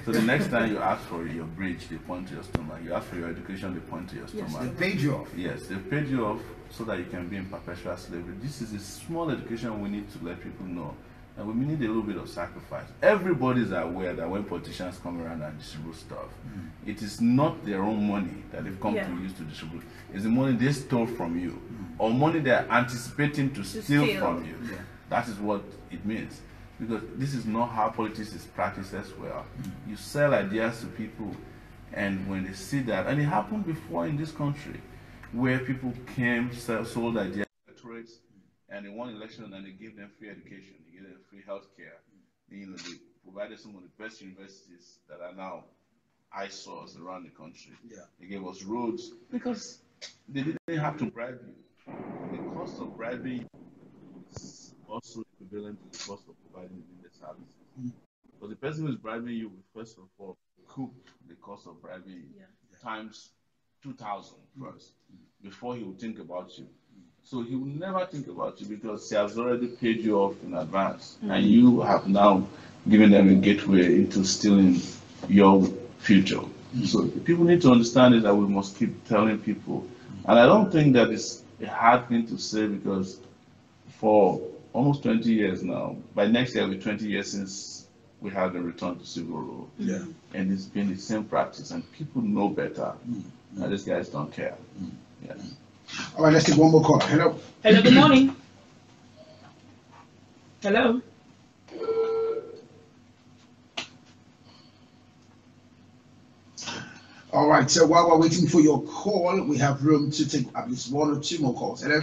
So the next time you ask for your bridge, they point to your stomach. You ask for your education, they point to your stomach. They paid you off. Yes, they paid you off so that you can be in perpetual slavery. This is a small education we need to let people know. And we need a little bit of sacrifice. Everybody's aware that when politicians come around and distribute stuff, it is not their own money that they've come to use to distribute. It's the money they stole from you, or money they're anticipating to steal from you. That is what it means. Because this is not how politics is practiced as well. You sell ideas to people, and when they see that, and it happened before in this country, where people came, sold ideas, and they won election, and they gave them free education, they gave them free health care. You know, they provided some of the best universities that are now eyesores around the country. They gave us roads because they didn't have to bribe you. The cost of bribing is also equivalent to the cost of providing the services. But the person who is bribing you will first of all cook the cost of bribing you times 2,000 first before he will think about you. So he will never think about you because he has already paid you off in advance, and you have now given them a gateway into stealing your future. So people need to understand is that we must keep telling people, and I don't think that it's a hard thing to say because for almost 20 years now, by next year will be 20 years since we had a return to civil rule, and it's been the same practice, and people know better, and these guys don't care. All right, let's take one more call. Hello. Hello, good morning. Hello. All right, so while we're waiting for your call, we have room to take at least one or two more calls. Hello.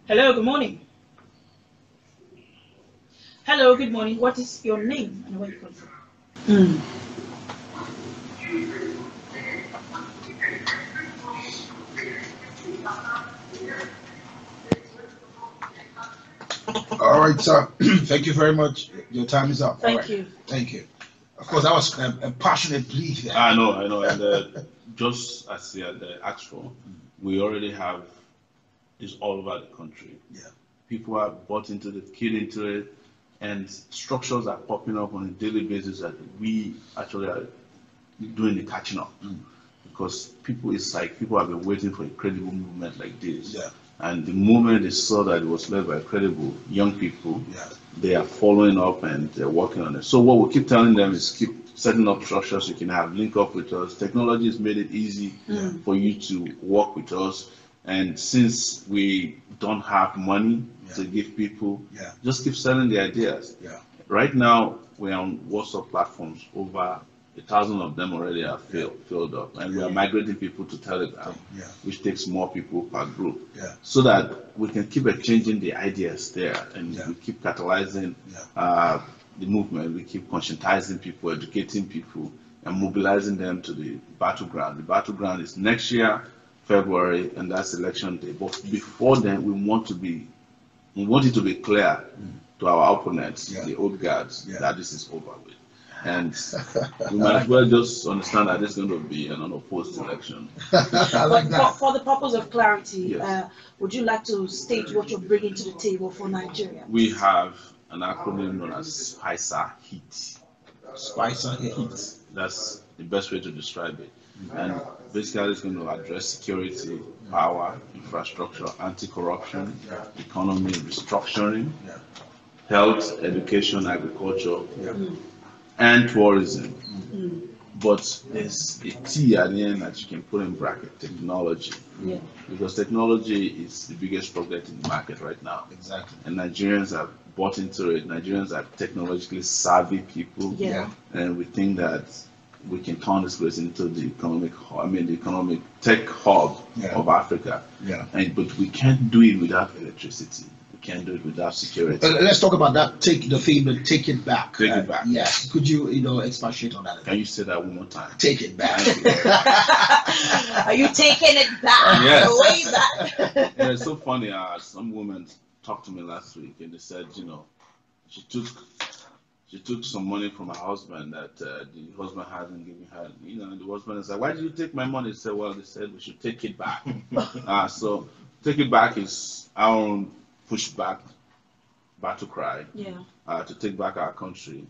Hello, good morning. Hello, good morning. What is your name and where you come from? All right, sir. Thank you very much. Your time is up. Thank you. Thank you. Of course, that was a passionate plea there. I know. And just as you had asked for, we already have this all over the country. People are bought into it, keyed into it, and structures are popping up on a daily basis that we actually are doing the catching up. Because people have been waiting for a credible movement like this. And the moment they saw that it was led by credible young people, they are following up and they're working on it. So what we keep telling them is keep setting up structures you can have link up with us. Technology has made it easy for you to work with us. And since we don't have money to give people, just keep selling the ideas. Right now, we're on WhatsApp platforms. Over 1,000 of them already are filled up, and we are migrating people to Telegram, which takes more people per group, so that we can keep exchanging the ideas there, and we keep catalyzing the movement. We keep conscientizing people, educating people, and mobilizing them to the battleground. The battleground is next year, February, and that's election day. But before then, we want it to be clear to our opponents, the old guards, that this is over with. And we might as well just understand that this is going to be an unopposed election. But for the purpose of clarity, would you like to state what you're bringing to the table for Nigeria? We have an acronym known as SPICER HEAT. SPICER HEAT. That's the best way to describe it. And basically it's going to address security, power, infrastructure, anti-corruption, economy, restructuring, health, education, agriculture, and tourism. But there's a T at the end that you can put in bracket, technology. Because technology is the biggest product in the market right now. And Nigerians have bought into it. Nigerians are technologically savvy people. And we think that we can turn this place into the economic tech hub of Africa. But we can't do it without electricity. We can't do it without security. Let's talk about that. Take the theme and take it back. Take it back. Yes. Could you, expatiate on that? Can you say that one more time? Take it back. Are you taking it back? Yes. Way back. It's so funny. Some woman talked to me last week, and they said, she took some money from her husband that the husband hasn't given her. And the husband is like, "Why did you take my money?" They said, "Well, they said we should take it back." So take it back is our own pushback battle cry to take back our country.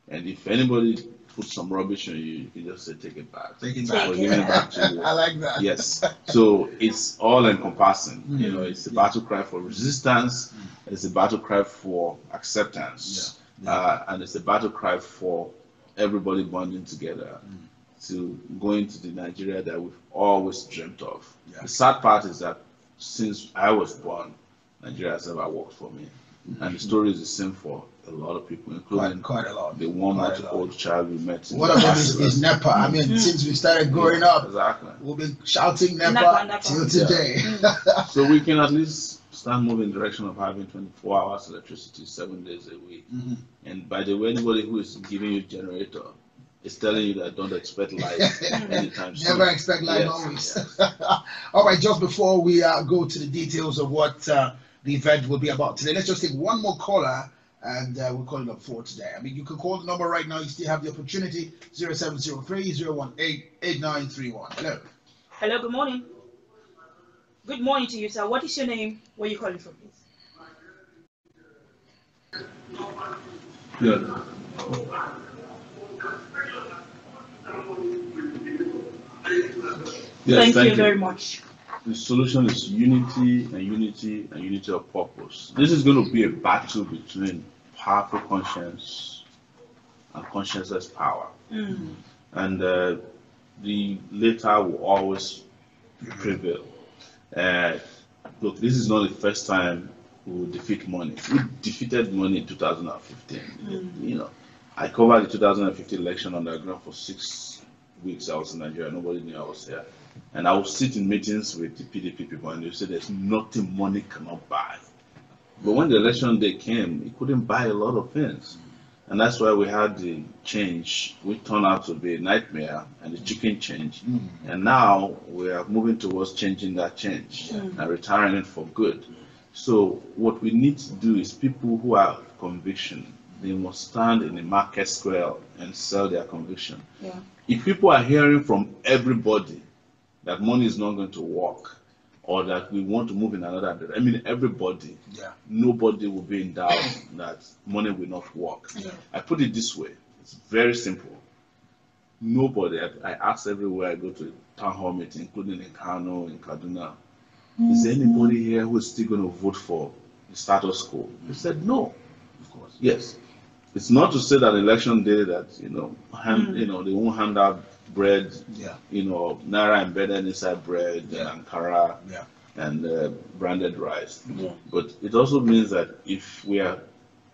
And if anybody puts some rubbish on you, you can just say, take it back. Take it back. Or give it back to you. I like that. Yes. So it's all encompassing. You know, it's a battle cry for resistance. It's a battle cry for acceptance. And it's a battle cry for everybody bonding together to go into the Nigeria that we've always dreamt of. The sad part is that since I was born, Nigeria has never worked for me. And the story is the same for a lot of people, including quite a lot. The 1 month old child we met. One of them is NEPA. I mean, since we started growing up, we've been shouting NEPA till today. So we can at least start moving in the direction of having 24 hours electricity 7 days a week. And by the way, anybody who is giving you a generator is telling you that don't expect light anytime soon. Never expect light always. All right, just before we go to the details of what the event will be about today, let's just take one more caller and we'll call it up for today. I mean, you can call the number right now. You still have the opportunity. 0703-018-8931. Hello. Hello, good morning. Good morning to you, sir. What is your name? Where are you calling from, please? Good. Yes, thank you very much. The solution is unity and unity and unity of purpose. This is going to be a battle between powerful conscience and conscienceless power. And the latter will always prevail. Look, this is not the first time we will defeat money. We defeated money in 2015. You know, I covered the 2015 election on the ground for 6 weeks. I was in Nigeria. Nobody knew I was here. And I would sit in meetings with the PDP people and they would say there's nothing money cannot buy. But when the election day came, it couldn't buy a lot of things. And that's why we had the change, which turned out to be a nightmare, and the chicken change. And now we are moving towards changing that change and retiring it for good. So what we need to do is people who have conviction, they must stand in the market square and sell their conviction. If people are hearing from everybody that money is not going to work, or that we want to move in another direction, I mean everybody, nobody will be in doubt that money will not work. I put it this way, it's very simple. Nobody, I ask everywhere I go to a town hall meeting, including in Kano, in Kaduna, is there anybody here who is still going to vote for the status quo? They said no. Of course. Yes. It's not to say that election day that, they won't hand out bread, naira embedded inside bread, and ankara, and branded rice. But it also means that if we are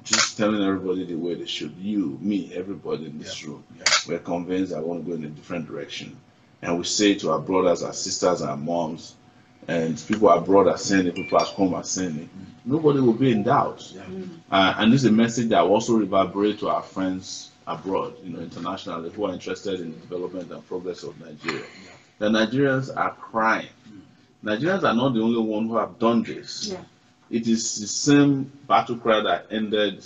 just telling everybody the way they should, you, me, everybody in this room, we're convinced that we want to go in a different direction. And we say to our brothers, our sisters, our moms, and people abroad are saying it, people at home are saying it, nobody will be in doubt. And this is a message that will also reverberate to our friends abroad, internationally, who are interested in the development and progress of Nigeria. The Nigerians are crying. Nigerians are not the only ones who have done this. It is the same battle cry that ended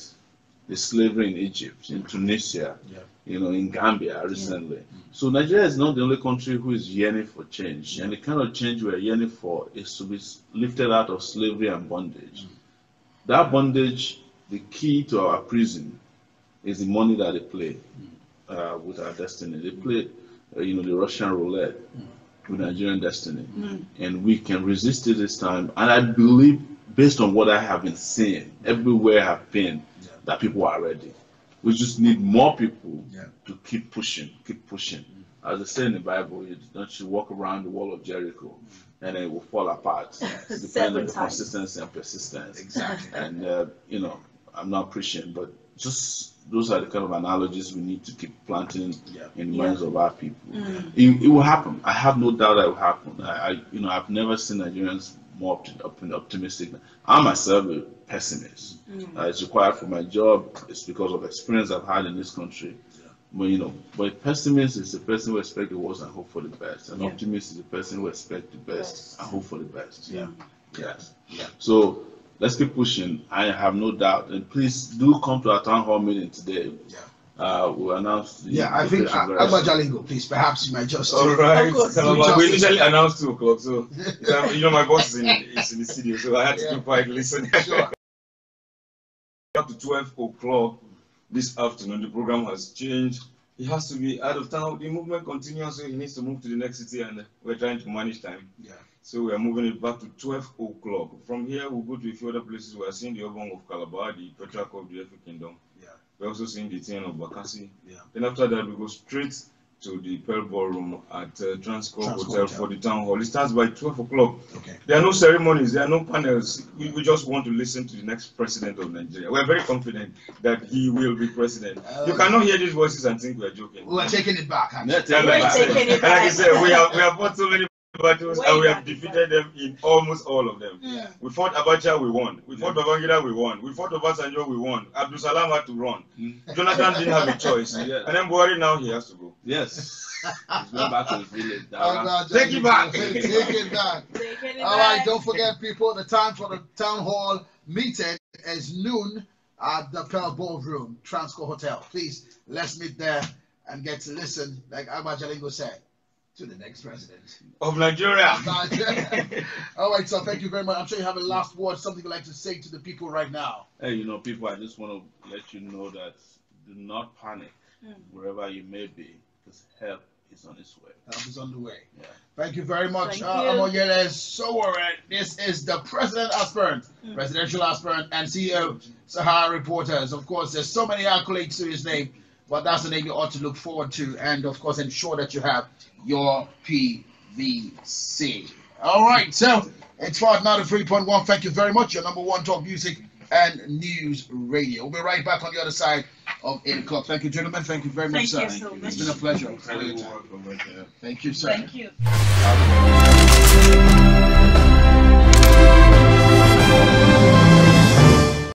the slavery in Egypt, in Tunisia, in Gambia recently. So Nigeria is not the only country who is yearning for change. And the kind of change we are yearning for is to be lifted out of slavery and bondage. That bondage, the key to our prison, is the money that they play with our destiny. They play, the Russian roulette with Nigerian destiny. And we can resist it this time. And I believe, based on what I have been seeing, everywhere I've been, that people are ready. We just need more people to keep pushing. As they say in the Bible, you walk around the wall of Jericho and then it will fall apart. Depending on the consistency and persistence. Exactly. And, I'm not Christian, but just those are the kind of analogies we need to keep planting in the minds of our people. It will happen. I have no doubt that it will happen. I've never seen Nigerians more optimistic. I myself a pessimist. It's required for my job. It's because of experience I've had in this country. But a pessimist is a person who expects the worst and hope for the best. An optimist is a person who expects the best and hope for the best. So let's keep pushing. I have no doubt. And please do come to our town hall meeting today. We'll announce the I think Agba Jalingo, please, perhaps you might just. All right. We initially announced 2 o'clock, so my boss is in the studio, so I had to keep quiet listening. Up to 12 o'clock, this afternoon the program has changed. He has to be out of town. The movement continues, so he needs to move to the next city, and we're trying to manage time. Yeah. So we are moving it back to 12 o'clock. From here, we'll go to a few other places. We are seeing the Obong of Calabar, the Petrarch of the Efu Kingdom. Yeah. We're also seeing the Tian of Bakassi. Yeah. Then after that, we go straight to the Pearl Ballroom at Transcorp Hotel for the town hall. It starts by 12 o'clock. Okay. There are no ceremonies, there are no panels. We just want to listen to the next president of Nigeria. We're very confident that he will be president. You cannot hear these voices and think we're joking. We're taking it back. We're taking it back. Like I said, we have fought so many battles and we have defeated them in almost all of them. Yeah. We fought Abacha, we won. We fought Babangida, we won. We fought Obasanjo, we won. Abdul Salam had to run. Jonathan didn't have a choice. Yeah. And then Buhari now he has to go. Yes. He's going back to his village. Take it back. Take it back. All right, don't forget, people, the time for the town hall meeting is noon at the Pearl Ballroom, Transcorp Hotel. Please, let's meet there and get to listen, like Abba Jalingo said, to the next president Of Nigeria. All right, so thank you very much. I'm sure you have a last word, something you'd like to say to the people right now. Hey, people, I just want to let you know that do not panic wherever you may be, because help is on its way. Help is on the way. Yeah. Thank you very much. Thank you. SOWORE. This is the president aspirant, presidential aspirant, and CEO Sahara Reporters. Of course, there's so many accolades to his name, but that's the name you ought to look forward to, and of course, ensure that you have your PVC. All right, so it's FAD 93.1. Thank you very much. Your number one talk music and news radio. We'll be right back on the other side of 8 o'clock. Thank you, gentlemen. Thank you very much, sir. Thank you so much. It's been a pleasure. Thank you, sir. Thank you.